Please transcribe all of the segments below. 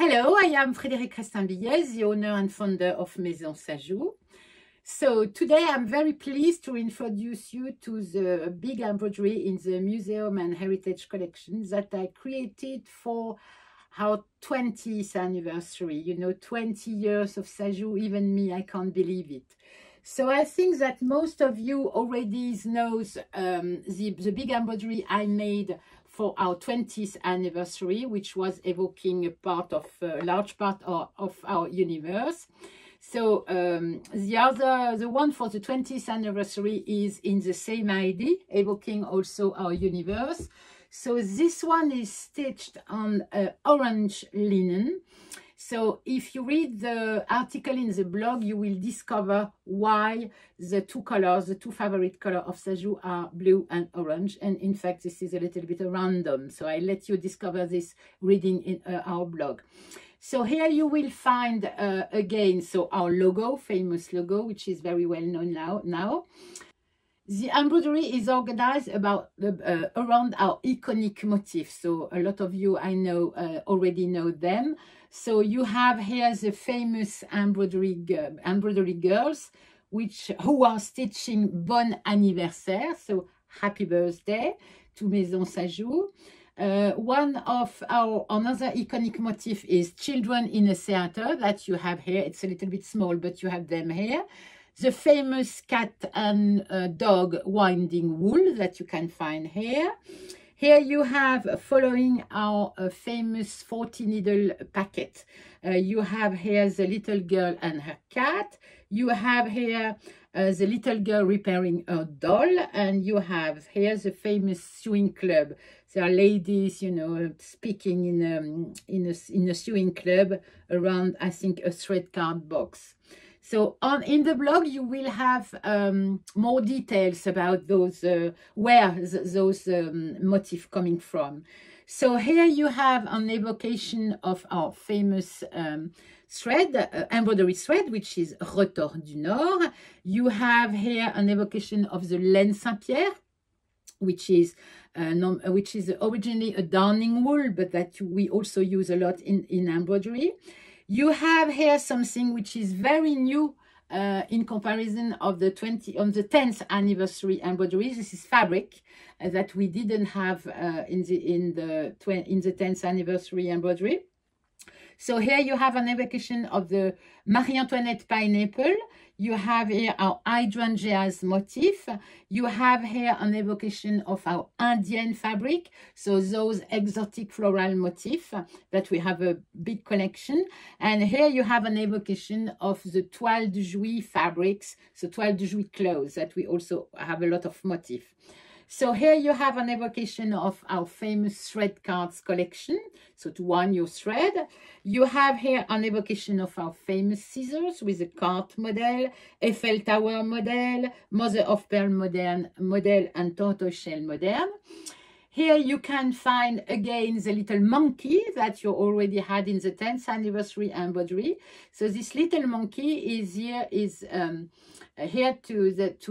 Hello, I am Frédérique Crestin-Billet, the owner and founder of Maison Sajou. So today I'm very pleased to introduce you to the big embroidery in the museum and heritage collection that I created for our 20th anniversary. You know, 20 years of Sajou, even me, I can't believe it. So I think that most of you already knows the big embroidery I made for our 20th anniversary, which was evoking a large part of our universe. So the one for the 20th anniversary is in the same idea, evoking also our universe. So this one is stitched on orange linen. So if you read the article in the blog, you will discover why the two colors, the two favorite colors of Sajou are blue and orange. And in fact, this is a little bit random. So I let you discover this reading in our blog. So here you will find again, so our logo, famous logo, which is very well known now. The embroidery is organized around our iconic motifs. So a lot of you, I know, already know them. So you have here the famous embroidery girls, who are stitching Bon Anniversaire, so happy birthday to Maison Sajou. One of our another iconic motif is children in a theater that you have here. It's a little bit small, but you have them here. The famous cat and dog winding wool that you can find here. Here you have, following our famous 40 needle packet, you have here the little girl and her cat. You have here the little girl repairing her doll, and you have here the famous sewing club. There are ladies, you know, speaking in a sewing club around, I think, a thread card box. So in the blog, you will have more details about those, where those motifs coming from. So here you have an evocation of our famous thread, embroidery thread, which is Retors du Nord. You have here an evocation of the laine Saint-Pierre, which is originally a darning wool, but that we also use a lot in embroidery. You have here something which is very new in comparison of the 10th anniversary embroidery. This is fabric that we didn't have in the 10th anniversary embroidery. So here you have an evocation of the Marie Antoinette pineapple. You have here our hydrangeas motif. You have here an evocation of our Indian fabric. So those exotic floral motifs that we have a big collection. And here you have an evocation of the Toile de Jouy fabrics. So Toile de Jouy clothes that we also have a lot of motifs. So here you have an evocation of our famous thread cards collection. So to wind your thread. You have here an evocation of our famous scissors with a cart model, Eiffel Tower model, Mother of Pearl model, and tortoiseshell model. Here you can find again the little monkey that you already had in the 10th anniversary embroidery. So this little monkey is here to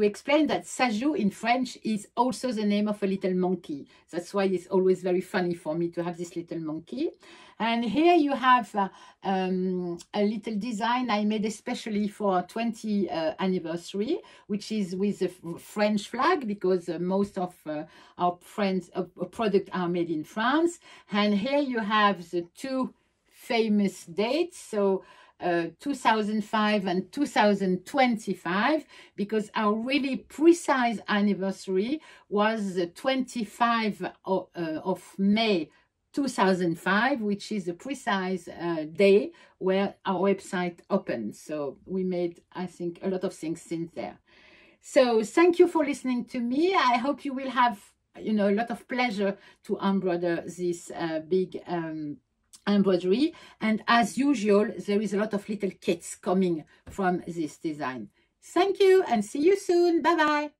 explain that Sajou in French is also the name of a little monkey. That's why it's always very funny for me to have this little monkey. And here you have a little design I made especially for our 20th anniversary, which is with the French flag, because most of our products are made in France. And here you have the two famous dates, so 2005 and 2025, because our really precise anniversary was the 25th of May 2005, which is a precise day where our website opened. So we made, I think, a lot of things since there. So thank you for listening to me. I hope you will have, you know, a lot of pleasure to embroider this big embroidery. And as usual, there is a lot of little kits coming from this design. Thank you and see you soon. Bye bye.